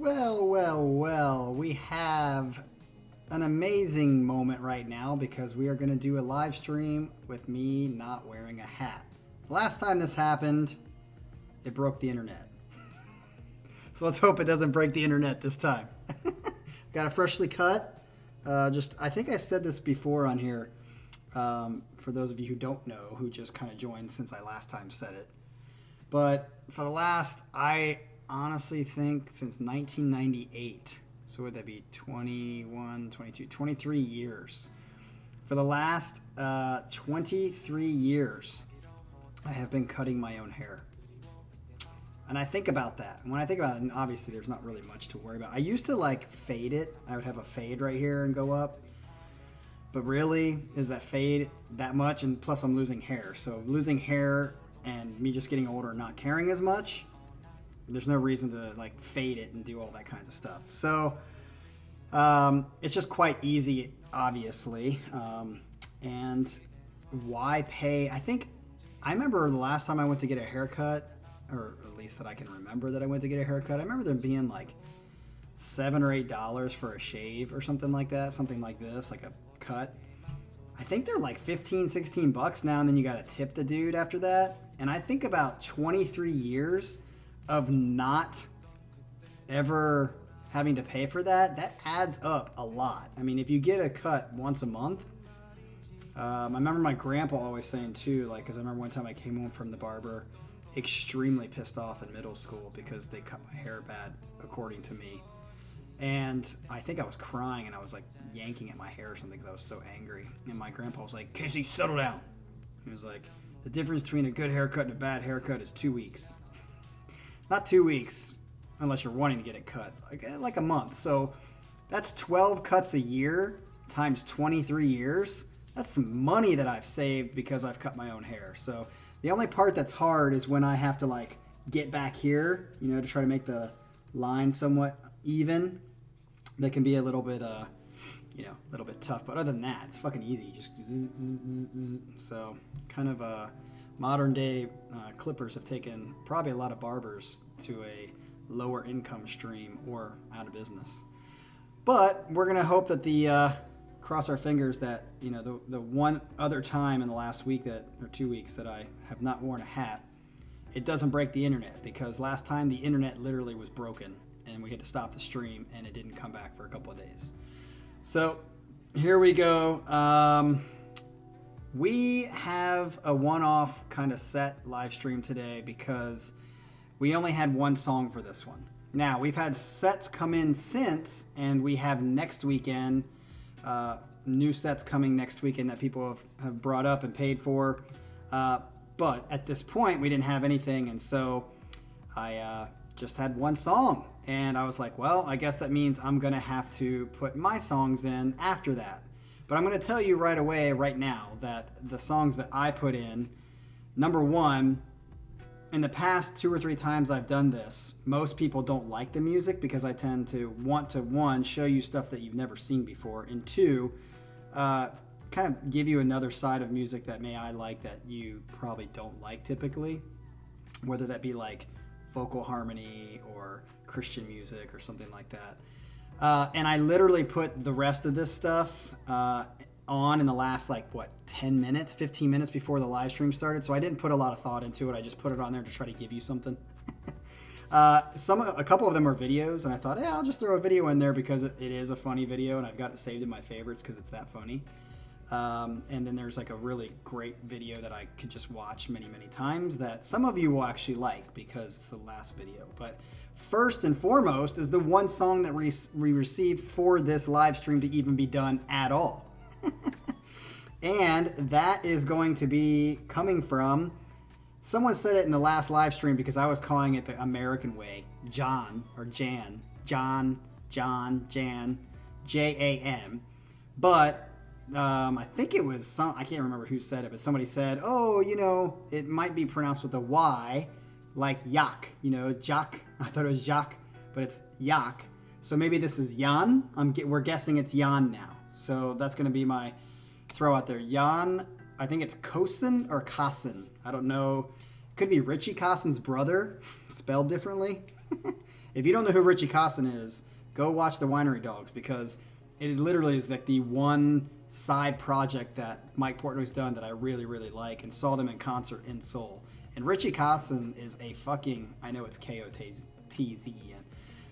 Well, we have an amazing moment right now because we are going to do a live stream with me not wearing a hat. The last time this happened, it broke the internet. So let's hope it doesn't break the internet this time. Got a freshly cut. I think I said this before on here. For those of you who don't know, who just kind of joined since I last time said it. But for the last, I honestly think since 1998, so would that be 21, 22, 23 years. For the last 23 years, I have been cutting my own hair. And I think about that. And when I think about it, and obviously there's not really much to worry about. I used to like fade it. I would have a fade right here and go up. But really, is that fade that much? And plus I'm losing hair. So losing hair and me just getting older and not caring as much, there's no reason to like fade it and do all that kinds of stuff. So it's just quite easy, obviously. And why pay? I remember the last time I went to get a haircut, or at least that I can remember that I went to get a haircut. I remember there being like $7 or $8 for a shave or something like that. Something like this, like a cut. I think they're like 15, 16 bucks now, and then you got to tip the dude after that. And I think about 23 years of not ever having to pay for that adds up a lot. I mean, if you get a cut once a month, I remember my grandpa always saying too, like, because I remember one time I came home from the barber extremely pissed off in middle school because they cut my hair bad, according to me. And I think I was crying and I was like yanking at my hair or something because I was so angry. And my grandpa was like, Casey, settle down. He was like, the difference between a good haircut and a bad haircut is 2 weeks. Not 2 weeks, unless you're wanting to get it cut, like a month. So that's 12 cuts a year times 23 years. That's some money that I've saved because I've cut my own hair. So the only part that's hard is when I have to like get back here, to try to make the line somewhat even. That can be a little bit, a little bit tough. But other than that, it's fucking easy. Just zzz, zzz, zzz. So kind of modern day clippers have taken probably a lot of barbers to a lower income stream or out of business. But we're gonna hope that cross our fingers that the one other time in the last week or 2 weeks that I have not worn a hat, it doesn't break the internet, because last time the internet literally was broken and we had to stop the stream and it didn't come back for a couple of days. So here we go. We have a one-off kind of set live stream today because we only had one song for this one. Now, we've had sets come in since, and we have next weekend, new sets coming next weekend that people have brought up and paid for. But at this point, we didn't have anything, and so I just had one song. And I was like, well, I guess that means I'm going to have to put my songs in after that. But I'm going to tell you right away, right now, that the songs that I put in, number one, in the past 2 or 3 times I've done this, most people don't like the music because I tend to want to, one, show you stuff that you've never seen before, and two, kind of give you another side of music that I like that you probably don't like typically, whether that be like vocal harmony or Christian music or something like that. And I literally put the rest of this stuff on in the last 10 minutes, 15 minutes before the live stream started. So I didn't put a lot of thought into it. I just put it on there to try to give you something. A couple of them are videos, and I thought, I'll just throw a video in there because it is a funny video, and I've got it saved in my favorites because it's that funny. And then there's a really great video that I could just watch many, many times that some of you will actually like because it's the last video. But first and foremost is the one song that we received for this live stream to even be done at all. And that is going to be coming from, someone said it in the last live stream because I was calling it the American way, Jan, Jan, but I think it was I can't remember who said it, but somebody said, it might be pronounced with a Y, like yak, Jack. I thought it was Jacques, but it's yak. So maybe this is Jan. We're guessing it's Jan now. So that's going to be my throw out there. Jan, I think it's Kosin or Kasin. I don't know. Could be Richie Kossin's brother, spelled differently. If you don't know who Richie Costin is, go watch the Winery Dogs, because it literally is like the one side project that Mike Portnoy's done that I really, really like, and saw them in concert in Seoul. And Richie Costin is a fucking, I know it's K-O-T-Z-E-N.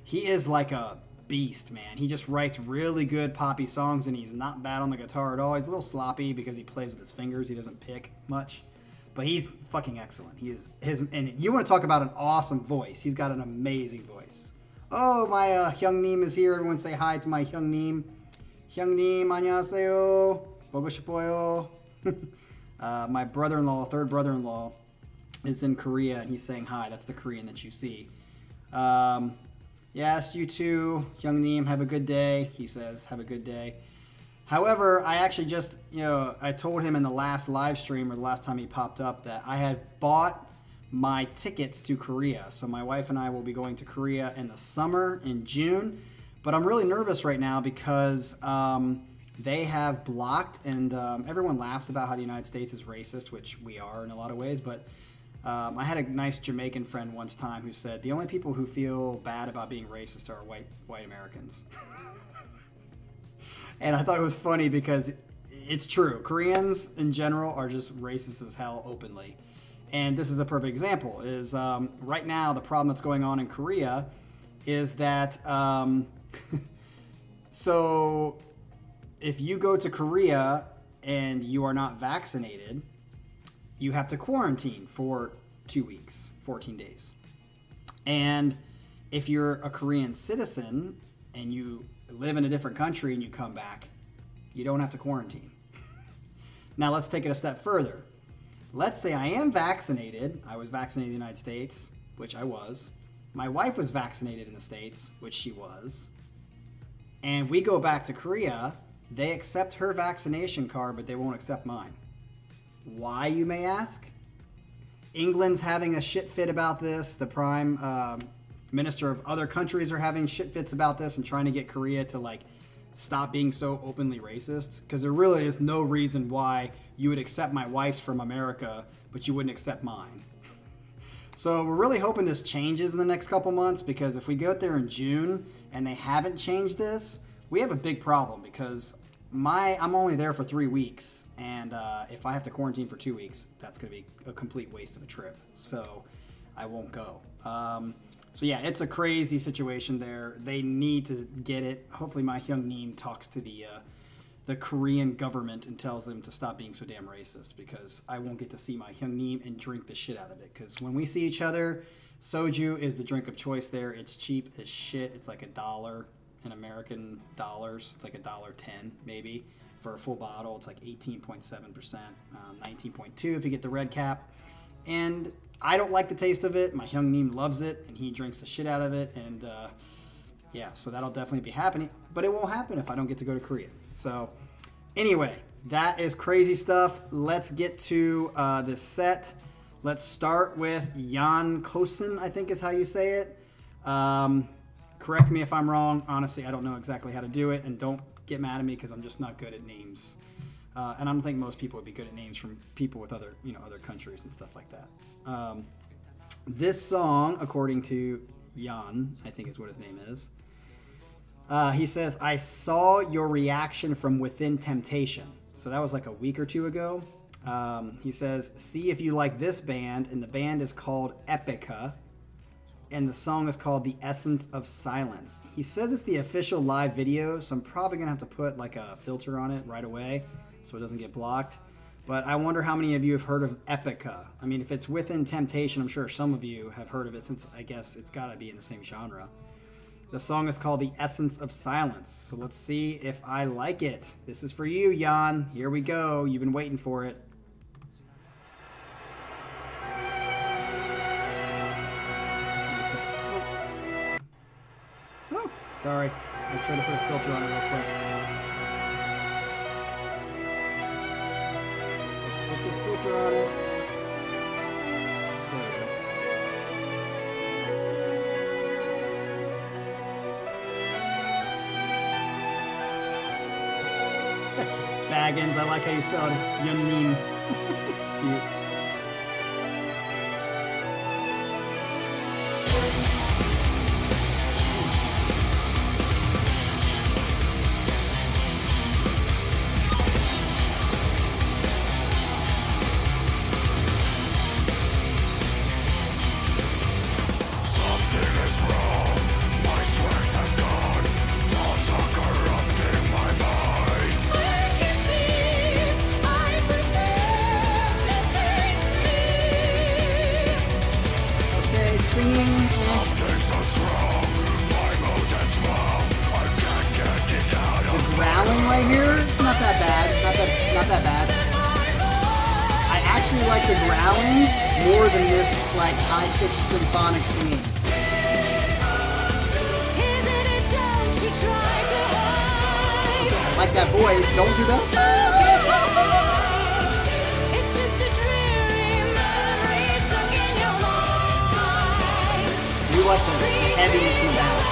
He is like a beast, man. He just writes really good poppy songs, and he's not bad on the guitar at all. He's a little sloppy because he plays with his fingers. He doesn't pick much, but he's fucking excellent. He is and you want to talk about an awesome voice. He's got an amazing voice. Oh, my Hyungnim is here. Everyone say hi to my Hyungnim. Hyungnim, 안녕하세요. 보고 싶어요. My brother-in-law, third brother-in-law, is in Korea, and he's saying hi. That's the Korean that you see. Yes, you too, Hyungnim. Have a good day. He says, have a good day. However, I actually just, I told him in the last live stream, or the last time he popped up, that I had bought my tickets to Korea. So my wife and I will be going to Korea in the summer, in June. But I'm really nervous right now because they have blocked, and everyone laughs about how the United States is racist, which we are in a lot of ways, but I had a nice Jamaican friend once time who said the only people who feel bad about being racist are white Americans. And I thought it was funny because it's true. Koreans in general are just racist as hell openly. And this is a perfect example. Is right now the problem that's going on in Korea is that so if you go to Korea and you are not vaccinated, you have to quarantine for 2 weeks, 14 days. And if you're a Korean citizen and you live in a different country and you come back, you don't have to quarantine. Now let's take it a step further. Let's say I am vaccinated. I was vaccinated in the United States, which I was. My wife was vaccinated in the States, which she was. And we go back to Korea. They accept her vaccination card, but they won't accept mine. Why, you may ask? England's having a shit fit about this. The prime minister of other countries are having shit fits about this and trying to get Korea to stop being so openly racist. Because there really is no reason why you would accept my wife's from America, but you wouldn't accept mine. So we're really hoping this changes in the next couple months, because if we go out there in June and they haven't changed this, we have a big problem, because I'm only there for 3 weeks, and if I have to quarantine for 2 weeks, that's going to be a complete waste of a trip. So I won't go. So yeah, it's a crazy situation there. They need to get it. Hopefully my Hyungnim talks to the Korean government and tells them to stop being so damn racist, because I won't get to see my Hyungnim and drink the shit out of it. Because when we see each other, soju is the drink of choice there. It's cheap as shit. It's like $1 in American dollars. It's like $1.10 maybe for a full bottle. It's like 18.7%, 19.2 if you get the red cap. And I don't like the taste of it. My Hyungnim loves it, and he drinks the shit out of it. And yeah, so that'll definitely be happening. But it won't happen if I don't get to go to Korea. So anyway, that is crazy stuff. Let's get to this set. Let's start with Jan Kosen, I think is how you say it. Correct me if I'm wrong. Honestly, I don't know exactly how to do it, and don't get mad at me because I'm just not good at names. And I don't think most people would be good at names from people with other countries and stuff like that. This song, according to Jan, I think is what his name is. He says, I saw your reaction from Within Temptation. So that was like a week or two ago. He says, see if you like this band, and the band is called Epica, and the song is called The Essence of Silence. He says it's the official live video, so I'm probably gonna have to put like a filter on it right away so it doesn't get blocked. But I wonder how many of you have heard of Epica. I mean, if it's Within Temptation, I'm sure some of you have heard of it, since I guess it's gotta be in the same genre. The song is called The Essence of Silence. So let's see if I like it. This is for you, Jan. Here we go. You've been waiting for it. Oh, sorry. I tried to put a filter on it real quick. Let's put this filter on it. There we go. Baggins, I like how you spelled it. Yunmin. Cute. actually like the growling more than this like high-pitched symphonic singing. Okay, I like that voice. Don't do that. You like the heaviness in the back.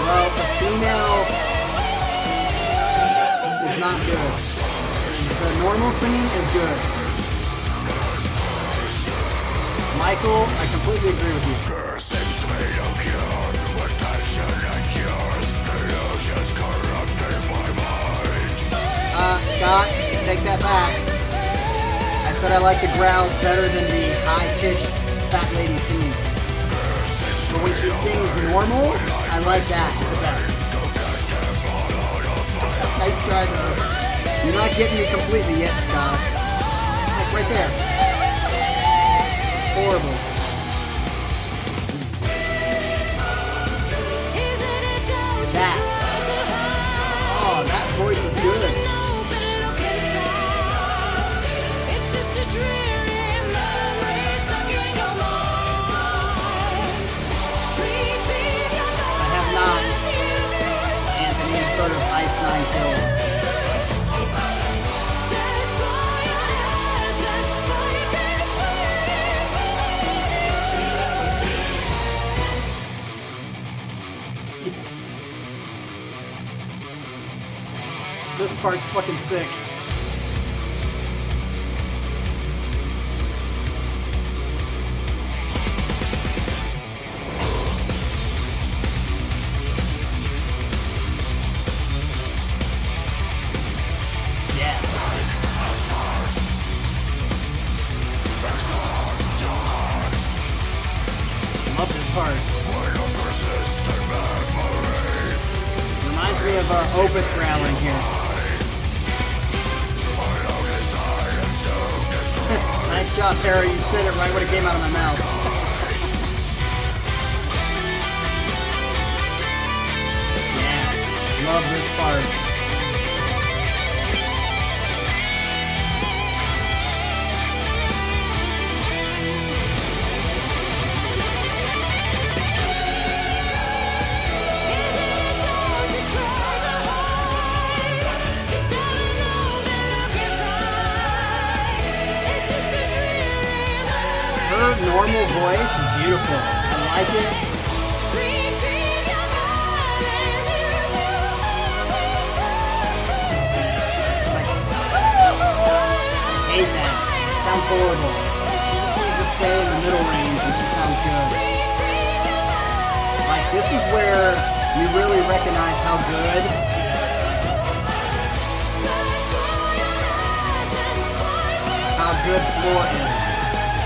Well, the female is not good. The normal singing is good. Michael, I completely agree with you. Scott, take that back. I said I like the growls better than the high-pitched fat lady singing. But when she sings normal, I like that the best. Nice try though. You're not getting me completely yet, Scott. Like right there. Horrible. That. Oh, that voice is good. Of Ice Nine Kills. This part's fucking sick. Love this part. Reminds me of Opeth growling here. Nice job, Perry. You said it right when it came out of my mouth. Yes, love this part. Her normal voice is beautiful. I like it. Hate that. Sounds horrible. She just needs to stay in the middle range and she sounds good. Like this is where you really recognize how good Floor is.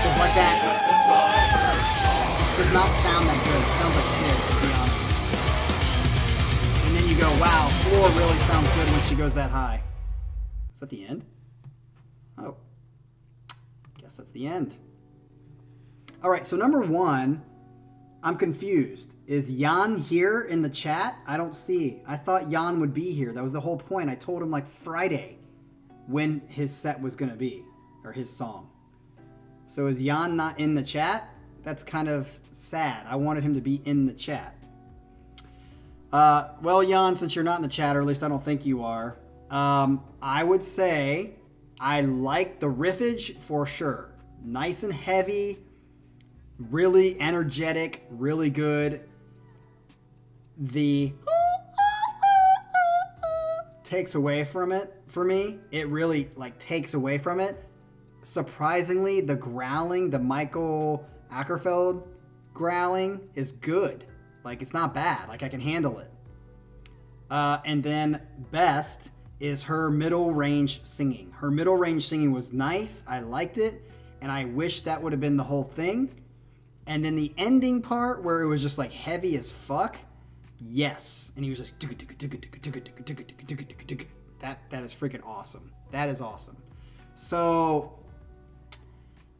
Because like that, does not sound that good. It sounds like shit, to be honest. And then you go, wow, Floor really sounds good when she goes that high. Is that the end? Oh. Guess that's the end. Alright, so number one, I'm confused. Is Jan here in the chat? I don't see. I thought Jan would be here. That was the whole point. I told him like Friday when his set was going to be, or his song. So is Jan not in the chat? That's kind of sad. I wanted him to be in the chat. Well, Jan, since you're not in the chat, or at least I don't think you are, I would say I like the riffage for sure. Nice and heavy, really energetic, really good. The takes away from it for me. It really like takes away from it. Surprisingly, the growling, the Michael Ackerfeld growling is good. Like, it's not bad. Like, I can handle it. And then best is her middle range singing. Her middle range singing was nice. I liked it. And I wish that would have been the whole thing. And then the ending part where it was just like heavy as fuck. Yes. And he was just that is freaking awesome. That is awesome. So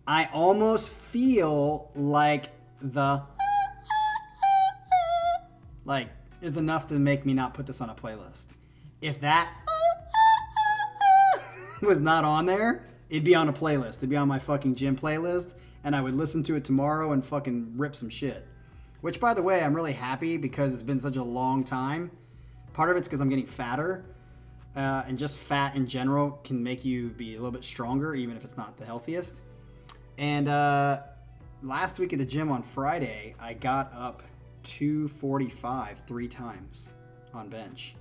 I almost feel like the like is enough to make me not put this on a playlist. If that was not on there, it'd be on a playlist. It'd be on my fucking gym playlist, and I would listen to it tomorrow and fucking rip some shit. Which, by the way, I'm really happy because it's been such a long time. Part of it's because I'm getting fatter, and just fat in general can make you be a little bit stronger, even if it's not the healthiest. And last week at the gym on Friday, I got up 245 3 times on bench.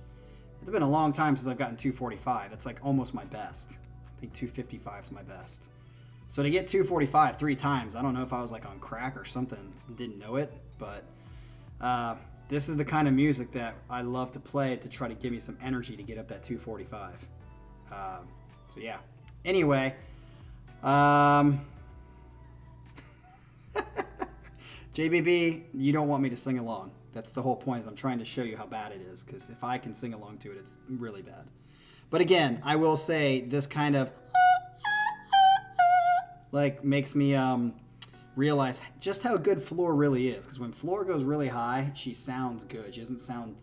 It's been a long time since I've gotten 245. It's like almost my best. I think 255 is my best. So to get 245 3 times, I don't know if I was like on crack or something, didn't know it, but this is the kind of music that I love to play to try to give me some energy to get up that 245. So yeah. Anyway, JBB, you don't want me to sing along. That's the whole point, is I'm trying to show you how bad it is, because if I can sing along to it, it's really bad. But again, I will say this kind of like makes me realize just how good Floor really is, because when Floor goes really high, she sounds good. She doesn't sound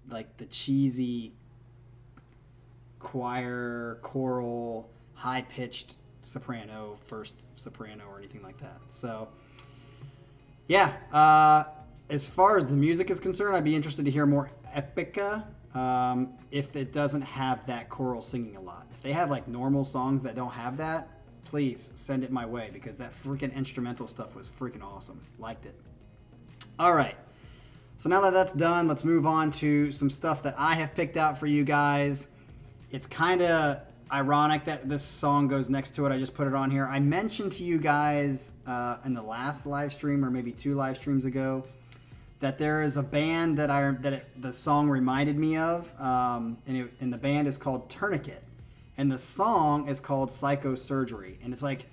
like the cheesy choir, choral, high-pitched soprano, first soprano, or anything like that. So yeah, as far as the music is concerned, I'd be interested to hear more Epica if it doesn't have that choral singing a lot. If they have like normal songs that don't have that, please send it my way, because that freaking instrumental stuff was freaking awesome. Liked it. All right. So now that that's done, let's move on to some stuff that I have picked out for you guys. It's kind of ironic that this song goes next to it. I just put it on here. I mentioned to you guys in the last live stream, or maybe 2 live streams ago, that there is a band that the song reminded me of, and the band is called Tourniquet, and the song is called Psychosurgery. And it's like,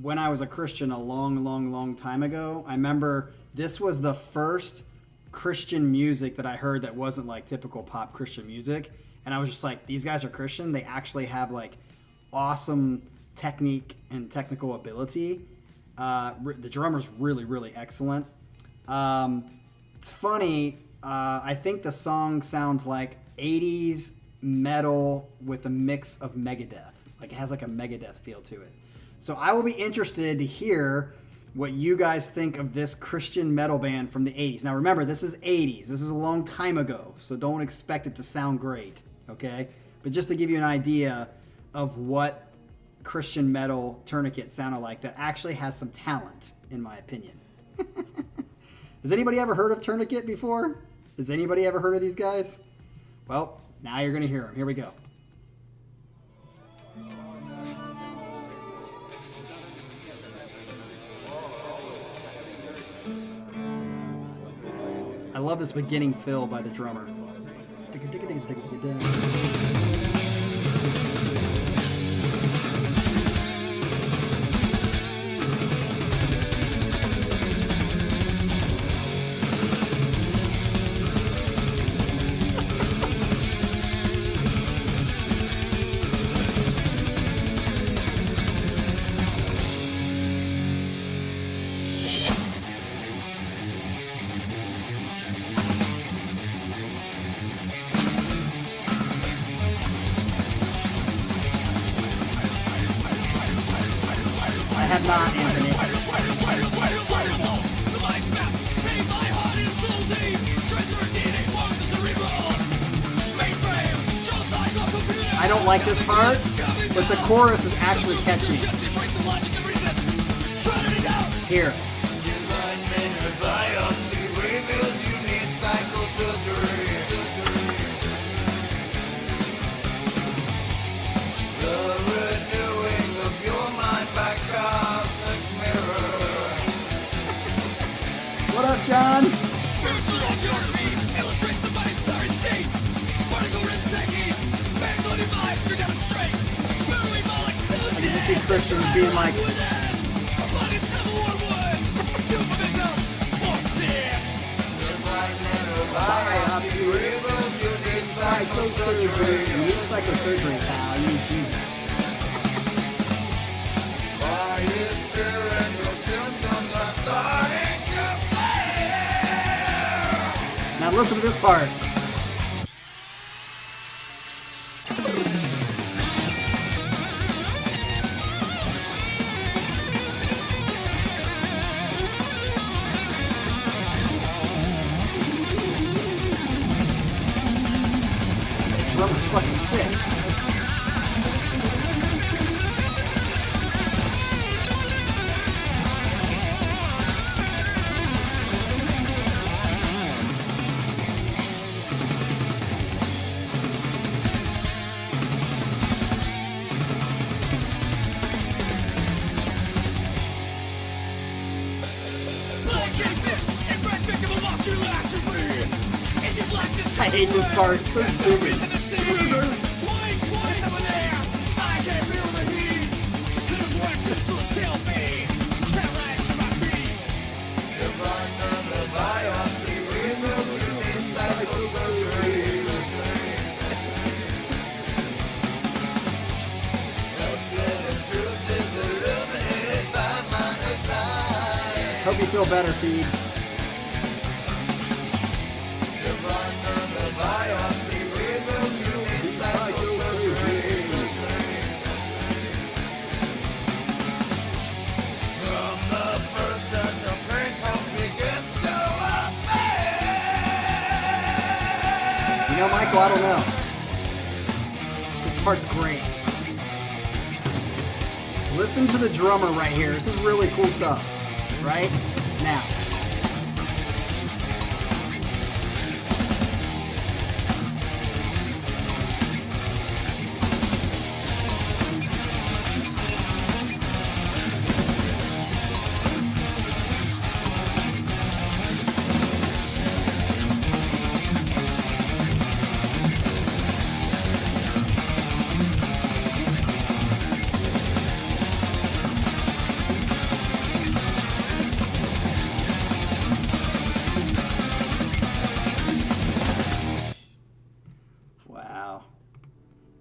when I was a Christian a long time ago, I remember this was the first Christian music that I heard that wasn't like typical pop Christian music. And I was just like, these guys are Christian. They actually have like awesome technique and technical ability. The drummer's really excellent. It's funny. I think the song sounds like 80s metal with a mix of Megadeth. Like it has like a Megadeth feel to it. So I will be interested to hear what you guys think of this Christian metal band from the 80s. Now remember, this is 80s. This is a long time ago, so don't expect it to sound great, okay? But just to give you an idea of what Christian metal Tourniquet sounded like, that actually has some talent, in my opinion. Has anybody ever heard of Tourniquet before? Has anybody ever heard of these guys? Well, now you're going to hear them. Here we go. I love this beginning fill by the drummer. Not, Anthony. I don't like this part, but the chorus is actually catchy. Here. What up, John? I can just see Christians being like, psychosurgery. You need psychosurgery, pal. You need Jesus. By his spirit, your symptoms are starting to fade. Now listen to this part. The drummer's fucking sick. I hate this part. It's so stupid. Hope you feel better, Feed. You know, Michael, I don't know. This part's great. Listen to the drummer right here. This is really cool stuff. Right? Now.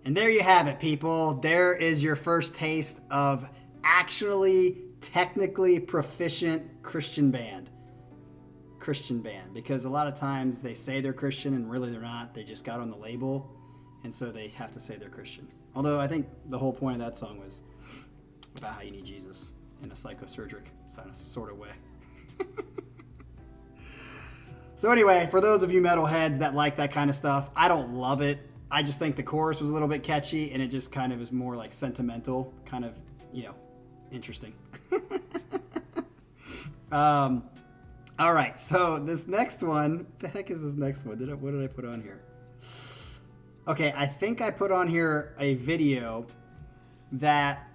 And there you have it, people. There is your first taste of actually technically proficient Christian band. Because a lot of times they say they're Christian and really they're not. They just got on the label, and so they have to say they're Christian. Although I think the whole point of that song was about how you need Jesus in a psychosurgic sort of way. So anyway, for those of you metalheads that like that kind of stuff, I don't love it. I just think the chorus was a little bit catchy, and it just kind of is more like sentimental, kind of, you know, interesting. All right, so this next one, what the heck is this next one? What did I put on here? Okay, I think I put on here a video that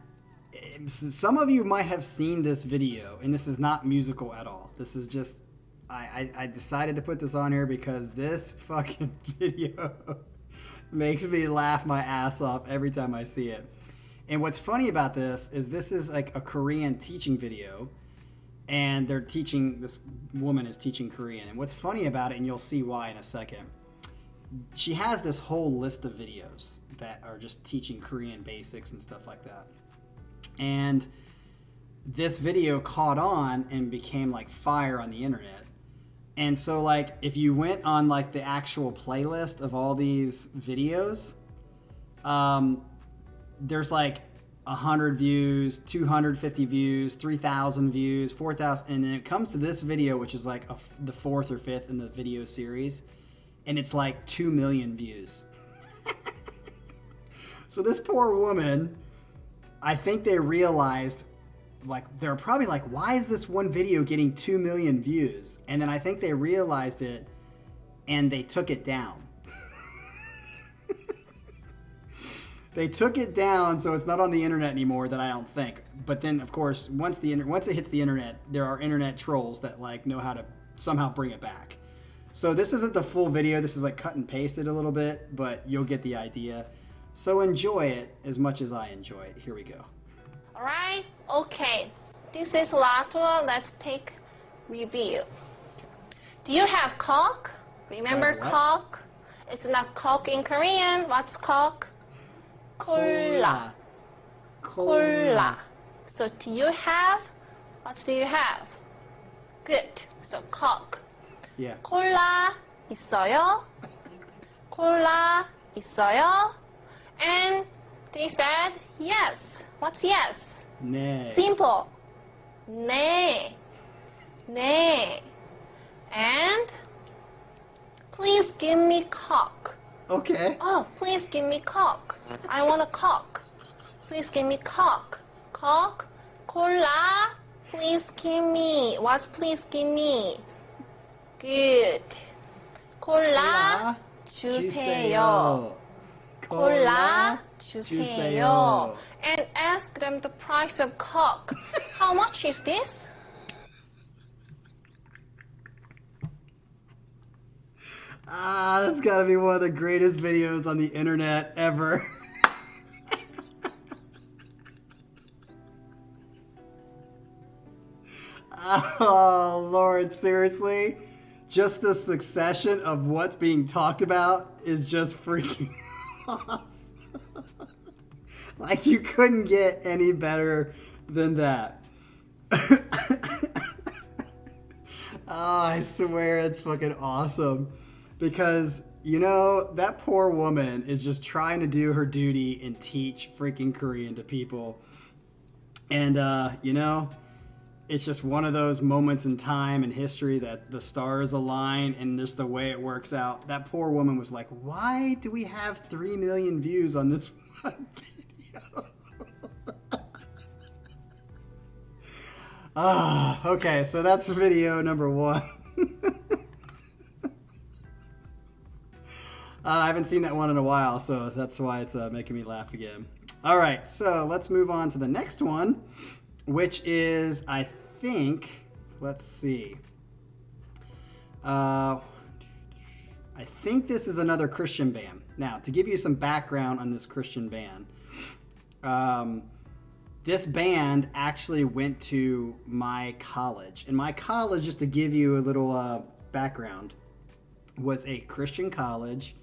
some of you might have seen this video, and this is not musical at all. This is just, I decided to put this on here because this fucking video makes me laugh my ass off every time I see it. And what's funny about this is like a Korean teaching video, and this woman is teaching Korean. And what's funny about it, and you'll see why in a second, she has this whole list of videos that are just teaching Korean basics and stuff like that. And this video caught on and became like fire on the internet. And so, like, if you went on, like, the actual playlist of all these videos, there's, like, 100 views, 250 views, 3,000 views, 4,000. And then it comes to this video, which is, like, the fourth or fifth in the video series. And it's, like, 2 million views. So this poor woman, I think they realized, like, they're probably like, why is this one video getting 2 million views? And then I think they realized it, and they took it down. They took it down, so it's not on the internet anymore, that I don't think. But then, of course, once it hits the internet, there are internet trolls that, like, know how to somehow bring it back. So this isn't the full video. This is, like, cut and pasted a little bit, but you'll get the idea. So enjoy it as much as I enjoy it. Here we go. All right, okay. This is the last one. Let's take review. Do you have cock? Remember cock? It's not cock in Korean. What's cock? Cola. Cola. So do you have? What do you have? Good. So cock. Yeah. 콜라 있어요? 콜라 있어요? And they said yes. What's yes? 네. Simple. 네. 네. And please give me Coke. Okay. Oh, please give me Coke. I want a Coke. Please give me Coke. Coke, cola, please give me. What's please give me? Good. 콜라 주세요. 콜라 주세요. And ask them the price of Coke. How much is this? That's gotta be one of the greatest videos on the internet ever. Oh, Lord, seriously? Just the succession of what's being talked about is just freaking awesome. Like, you couldn't get any better than that. Oh, I swear it's fucking awesome. Because, you know, that poor woman is just trying to do her duty and teach freaking Korean to people. And, you know, it's just one of those moments in time and history that the stars align and just the way it works out. That poor woman was like, why do we have 3 million views on this one video? Okay, so that's video number 1. I haven't seen that one in a while, so that's why it's making me laugh again. All right, so let's move on to the next one, which is, I think, let's see. I think this is another Christian band. Now, to give you some background on this Christian band, this band actually went to my college. And my college, just to give you a little background, was a Christian college.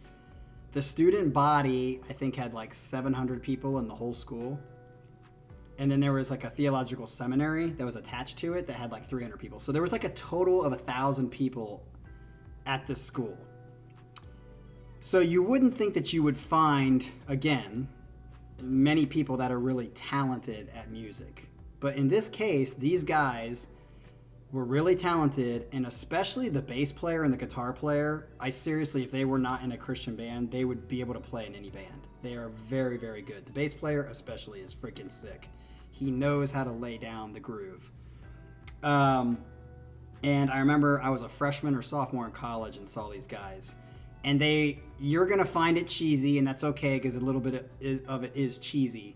The student body, I think, had like 700 people in the whole school. And then there was like a theological seminary that was attached to it that had like 300 people. So there was like a total of 1,000 people at this school. So you wouldn't think that you would find, again, many people that are really talented at music. But in this case, these guys were really talented, and especially the bass player and the guitar player. I seriously, if they were not in a Christian band, they would be able to play in any band. They are very, very good. The bass player especially is freaking sick. He knows how to lay down the groove. And I remember I was a freshman or sophomore in college and saw these guys. And you're going to find it cheesy, and that's okay because a little bit of it is cheesy.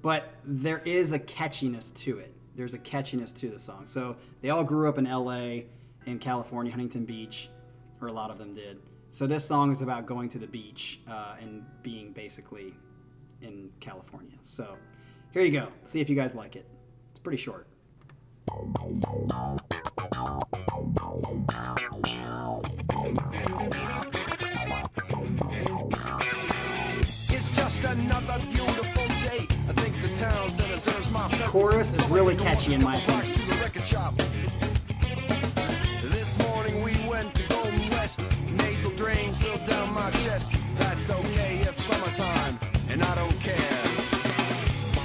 But there is a catchiness to it. There's a catchiness to the song. So they all grew up in LA, in California, Huntington Beach, or a lot of them did. So this song is about going to the beach and being basically in California. So here you go. See if you guys like it. It's pretty short. It's just another beautiful day. I think the town center serves my The chorus is really catchy in my opinion. This morning we went to Golden West. Nasal drains built down my chest. That's okay if summertime, and I don't care.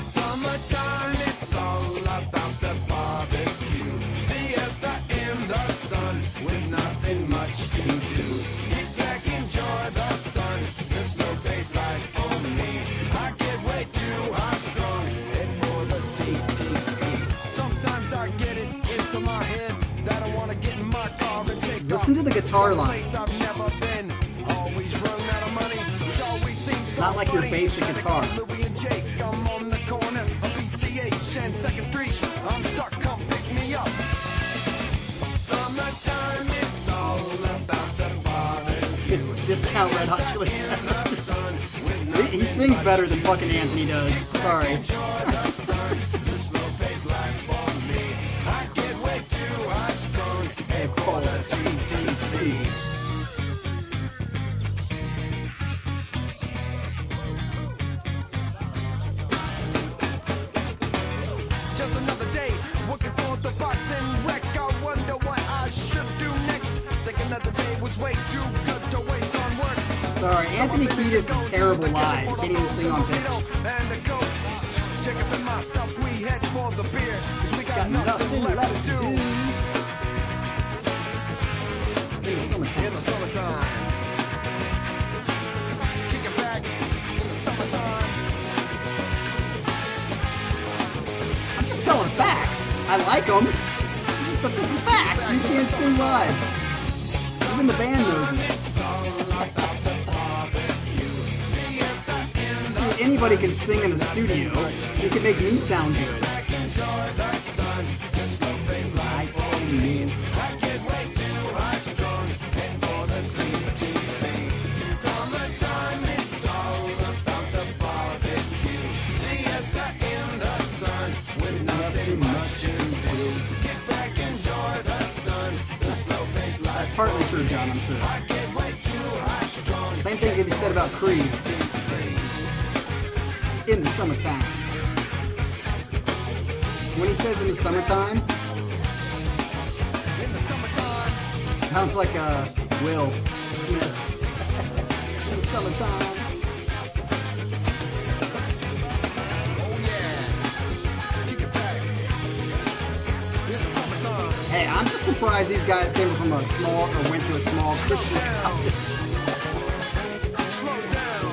Summertime, it's all about the barbecue. Siesta in the sun with nothing much to do. Get back, enjoy the sun, the slow pace life for me. I get way too high strung, head for the CTC. Sometimes I get it into my head that I want to get in my car and take off. Listen to the guitar line. I've never been. Always run out of money, which always seems so Not like your funny. basic guitar. Louis and Jake, I'm on the corner of BCH and 2nd Street. I'm stuck, come pick me up. Summertime, it's all about the barbecue. Discount Red Hot Chili Peppers. He sings better than fucking Anthony does. Sorry. Enjoy the sun, the slow pace life for me. I get way too high strung, head for the CTC. Just another day, working for the box and wreck. I wonder what I should do next. Thinking that the day was way too too good to waste on work. Sorry, Anthony Kiedis is terrible live. He can't even sing on pitch. And a coke. Jacob and myself, we head for the beer, 'cause we Got nothing left to do. In the summertime. In the summertime. Kick it back in the summertime. I'm just telling facts. I like them. It's just a fact. You can't sing live. Even the band knows it. I mean, anybody can sing in a studio. They can make me sound good. Partly true, John, I'm sure. Same thing can be said about Creed. In the summertime. When he says in the summertime, sounds like Will Smith. In the summertime. Hey, I'm just surprised these guys came from a small, or went to a small Christian college.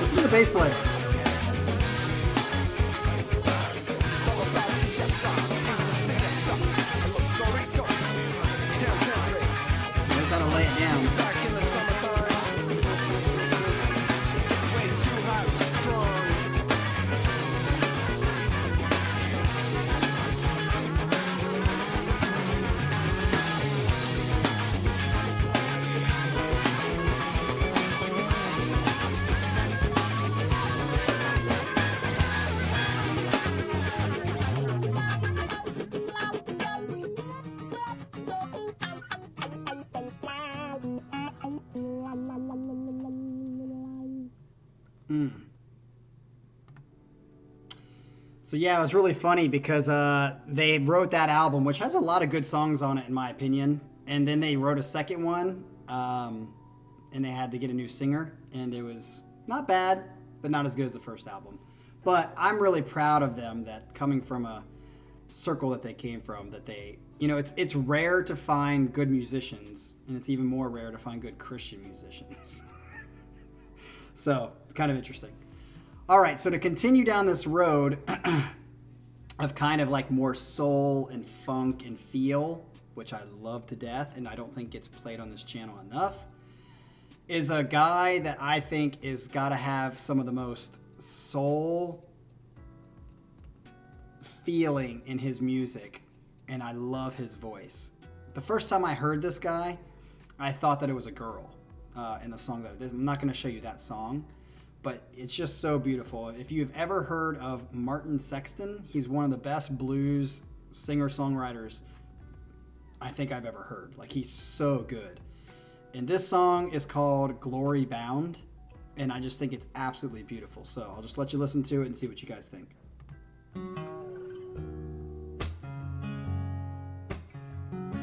Listen to the bass player. Knows how to lay it down. So yeah, it was really funny because they wrote that album, which has a lot of good songs on it, in my opinion. And then they wrote a second one, and they had to get a new singer, and it was not bad, but not as good as the first album. But I'm really proud of them that coming from a circle that they came from, that they, you know, it's rare to find good musicians, and it's even more rare to find good Christian musicians. So it's kind of interesting. All right, so to continue down this road of kind of like more soul and funk and feel, which I love to death, and I don't think gets played on this channel enough, is a guy that I think is got to have some of the most soul feeling in his music, and I love his voice. The first time I heard this guy, I thought that it was a girl in the song that I'm not going to show you that song, but it's just so beautiful. If you've ever heard of Martin Sexton, he's one of the best blues singer-songwriters I think I've ever heard. Like, he's so good. And this song is called Glory Bound, and I just think it's absolutely beautiful. So I'll just let you listen to it and see what you guys think.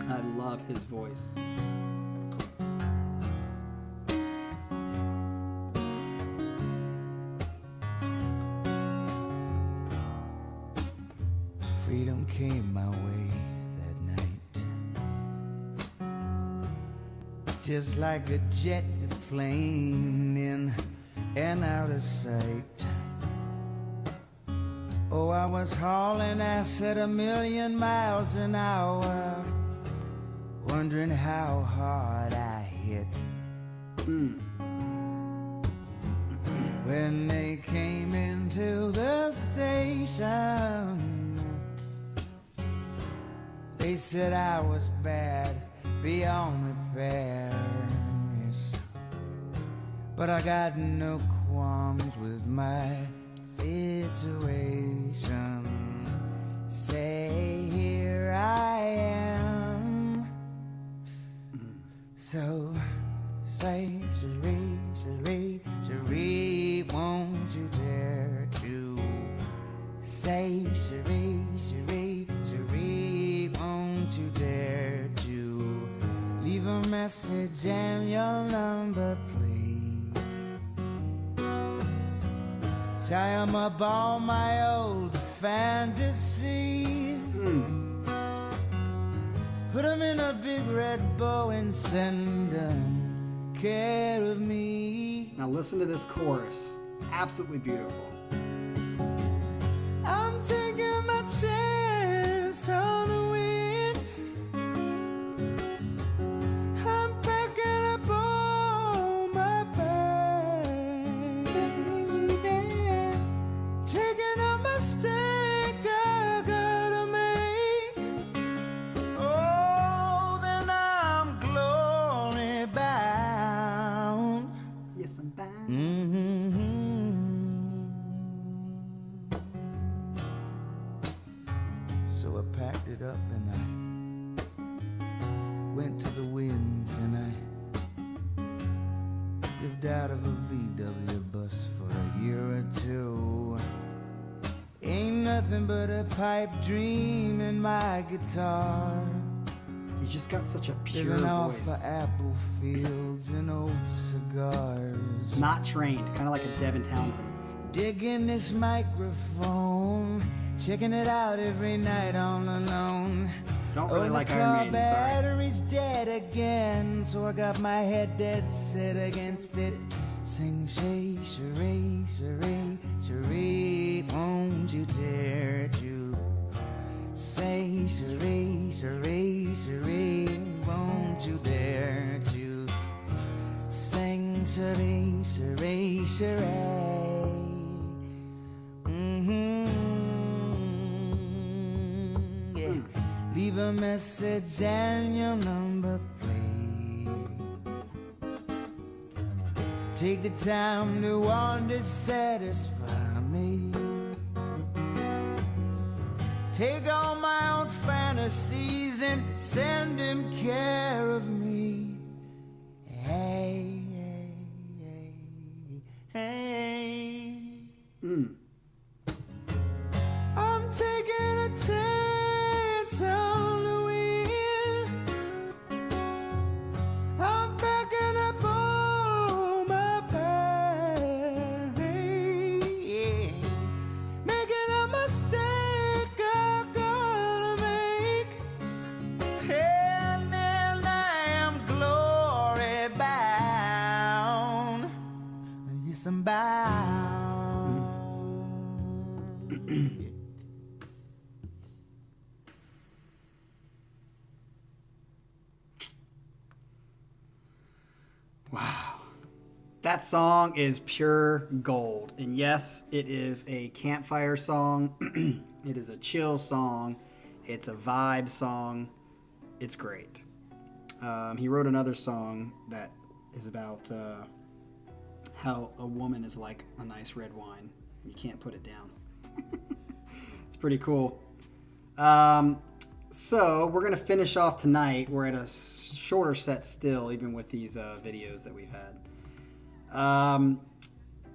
I love his voice. Freedom came my way that night, just like a jet plane in and out of sight. Oh, I was hauling ass at 1,000,000 miles an hour, wondering how hard I hit. When they came into the station, they said I was bad, beyond repair. Yes. But I got no qualms with my situation. Say, here I am. So say, Cherie, Cherie, Cherie, won't you dare to say, Cherie, Cherie, Cherie, won't you dare to leave leave a message and your number, please. Tie 'em up all my old fantasies. Put 'em in a big red bow and send 'em care of me. Now listen to this chorus. Absolutely beautiful. I'm taking my chance on the wind. I'm packing up all my bags, yeah. Taking a mistake I gotta make. Oh, then I'm glory bound. Yes, I'm back. So I packed it up and I went to the winds and I lived out of a VW bus for a year or two. Ain't nothing but a pipe dream in my guitar. He's just got such a pure Living off voice. of apple fields and old cigars. Not trained, kind of like a Devin Townsend. Digging this microphone, checking it out every night all alone. Don't really the like car Iron Maiden, sorry. battery's dead again, so I got my head dead set against it. Sing shay, cherie, cherie, cherie, won't you dare to say cherie, cherie, cherie, won't you dare to sing cherie, cherie, cherie. Yeah. Leave a message and your number, please. Take the time to want to satisfy me. Take all my own fantasies and send them care of me. Hey, hey, hey, hey. I'm taking a chance on the wind. I'm packing up all my bags, yeah. Making a mistake I gotta make. And then I am glory bound. Yes, I'm bound. Wow. That song is pure gold. And yes, it is a campfire song. It is a chill song. It's a vibe song. It's great. He wrote another song that is about how a woman is like a nice red wine. You can't put it down. It's pretty cool. So we're going to finish off tonight. We're at a shorter set still, even with these videos that we've had.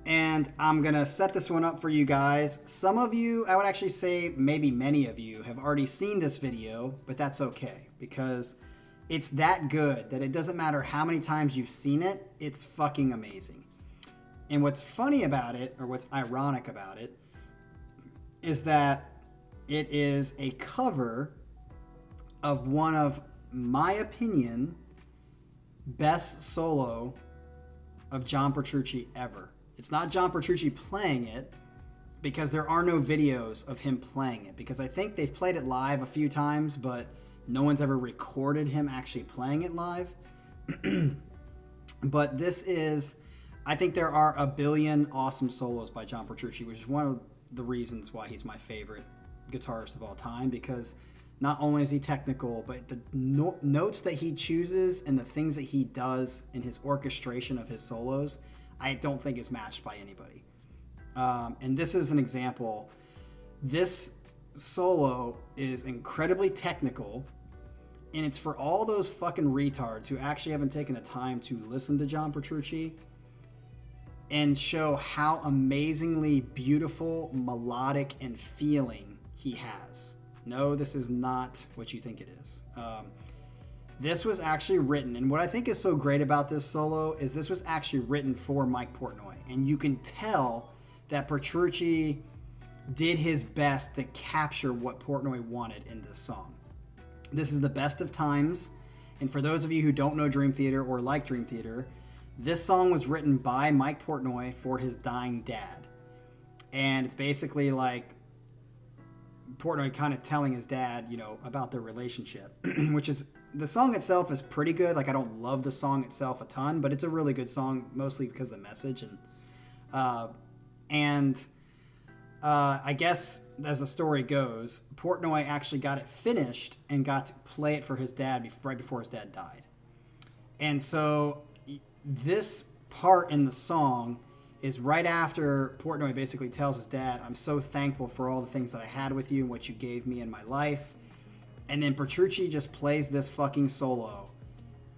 And I'm going to set this one up for you guys. Some of you, I would actually say maybe many of you have already seen this video, but that's okay because it's that good that it doesn't matter how many times you've seen it, it's fucking amazing. And what's funny about it, or what's ironic about it, is that it is a cover of one of my opinion best solo of John Petrucci ever. It's not John Petrucci playing it because there are no videos of him playing it, because I think they've played it live a few times, but no one's ever recorded him actually playing it live. But this is, I think there are a billion awesome solos by John Petrucci, which is one of the reasons why he's my favorite guitarist of all time, because not only is he technical, but the notes that he chooses and the things that he does in his orchestration of his solos, I don't think is matched by anybody. And this is an example. This solo is incredibly technical, and it's for all those fucking retards who actually haven't taken the time to listen to John Petrucci and show how amazingly beautiful, melodic, and feeling he has. No, this is not what you think it is. This was actually written, and what I think is so great about this solo is this was actually written for Mike Portnoy, and you can tell that Petrucci did his best to capture what Portnoy wanted in this song. This is the best of times, and for those of you who don't know Dream Theater or like Dream Theater, this song was written by Mike Portnoy for his dying dad. And it's basically like Portnoy kind of telling his dad, you know, about their relationship, which is, the song itself is pretty good. Like, I don't love the song itself a ton, but it's a really good song, mostly because of the message. And I guess as the story goes, Portnoy actually got it finished and got to play it for his dad right before his dad died. And so this part in the song is right after Portnoy basically tells his dad, I'm so thankful for all the things that I had with you and what you gave me in my life. And then Petrucci just plays this fucking solo,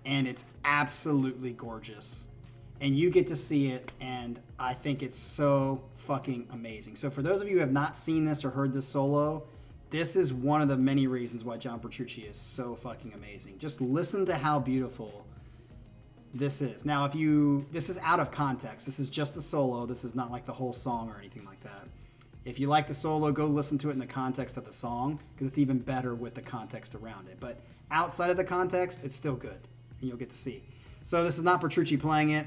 and it's absolutely gorgeous. And you get to see it, and I think it's so fucking amazing. So for those of you who have not seen this or heard this solo, this is one of the many reasons why John Petrucci is so fucking amazing. Just listen to how beautiful this is. Now, this is out of context. This is just the solo. This is not like the whole song or anything like that. If you like the solo, go listen to it in the context of the song, because it's even better with the context around it. But outside of the context, it's still good, and you'll get to see. So this is not Petrucci playing it,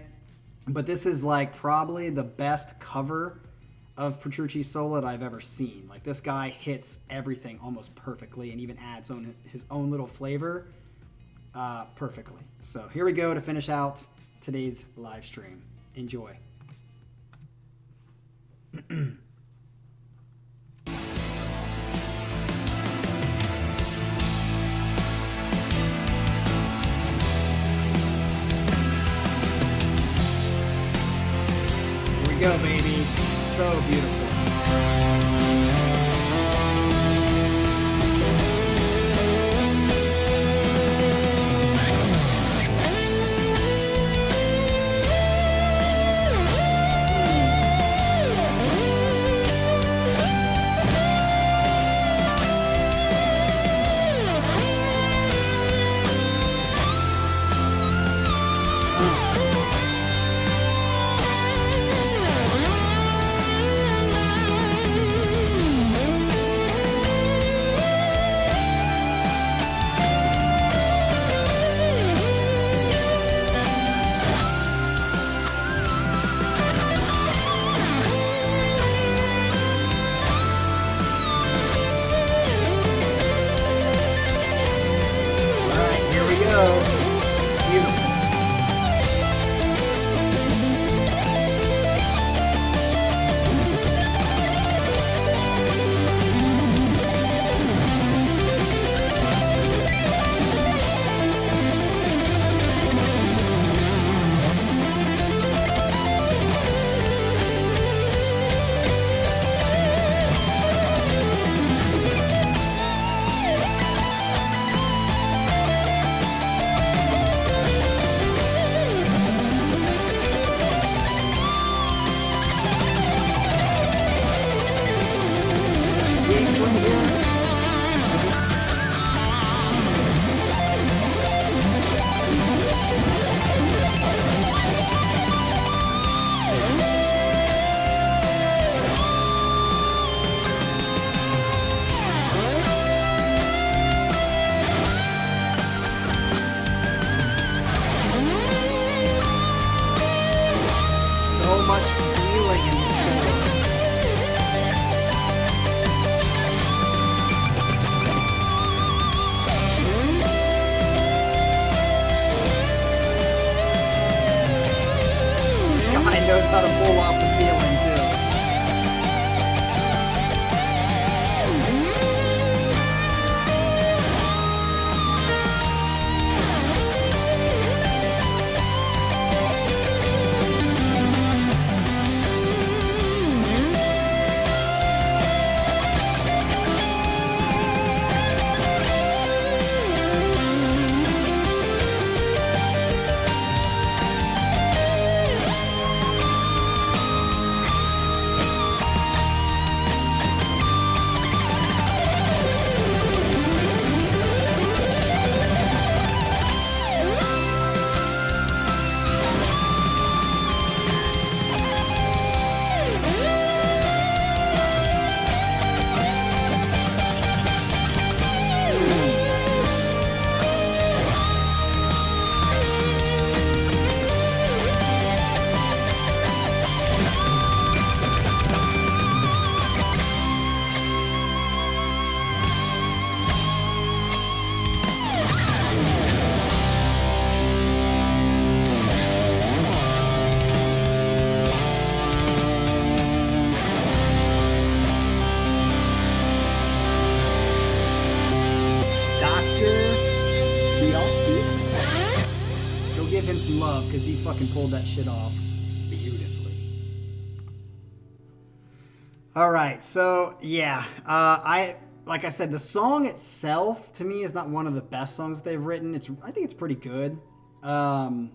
but this is like probably the best cover of Petrucci's solo that I've ever seen. Like, this guy hits everything almost perfectly and even adds his own little flavor perfectly. So here we go to finish out today's live stream. Enjoy. Go, baby. So beautiful. Knows how to pull off the feeling too. pulled that shit off beautifully. All right, so yeah, like I said, the song itself to me is not one of the best songs they've written. I think it's pretty good, but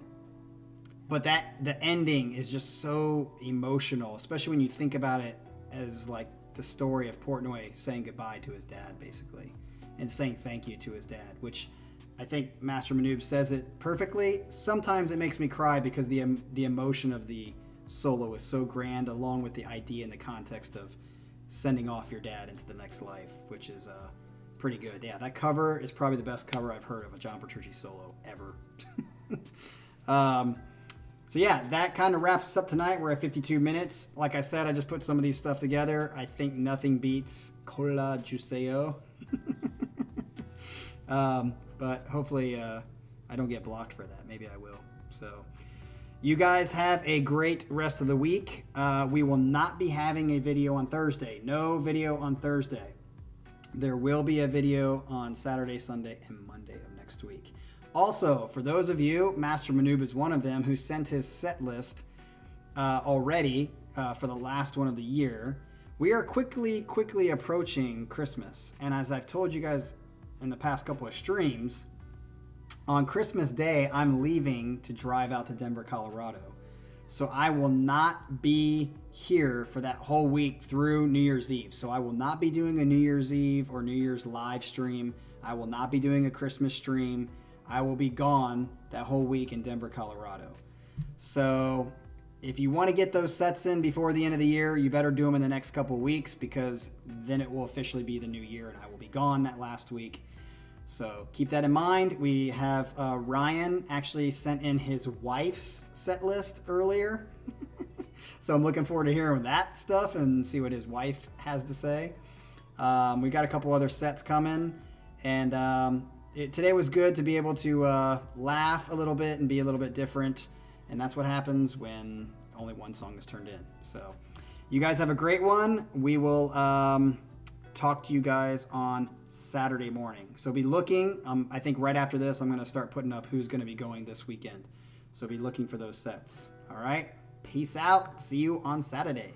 the ending is just so emotional, especially when you think about it as like the story of Portnoy saying goodbye to his dad, basically, and saying thank you to his dad, which I think Master Manoob says it perfectly. Sometimes it makes me cry because the emotion of the solo is so grand, along with the idea and the context of sending off your dad into the next life, which is pretty good. Yeah, that cover is probably the best cover I've heard of a John Petrucci solo ever. So yeah, that kind of wraps us up tonight. We're at 52 minutes. Like I said, I just put some of these stuff together. I think nothing beats Cola Juseo. But hopefully I don't get blocked for that. Maybe I will. So you guys have a great rest of the week. We will not be having a video on Thursday. No video on Thursday. There will be a video on Saturday, Sunday, and Monday of next week. Also, for those of you, Master Manoob is one of them, who sent his set list already for the last one of the year. We are quickly approaching Christmas. And as I've told you guys in the past couple of streams, on Christmas Day, I'm leaving to drive out to Denver, Colorado. So I will not be here for that whole week through New Year's Eve. So I will not be doing a New Year's Eve or New Year's live stream. I will not be doing a Christmas stream. I will be gone that whole week in Denver, Colorado. So if you want to get those sets in before the end of the year, you better do them in the next couple weeks, because then it will officially be the new year and I will be gone that last week. So keep that in mind. We have Ryan actually sent in his wife's set list earlier. So I'm looking forward to hearing that stuff and see what his wife has to say. We got a couple other sets coming, and today was good to be able to laugh a little bit and be a little bit different. And that's what happens when only one song is turned in. So you guys have a great one. We will talk to you guys on Saturday morning. So be looking. I think right after this, I'm going to start putting up who's going to be going this weekend. So be looking for those sets. All right. Peace out. See you on Saturday.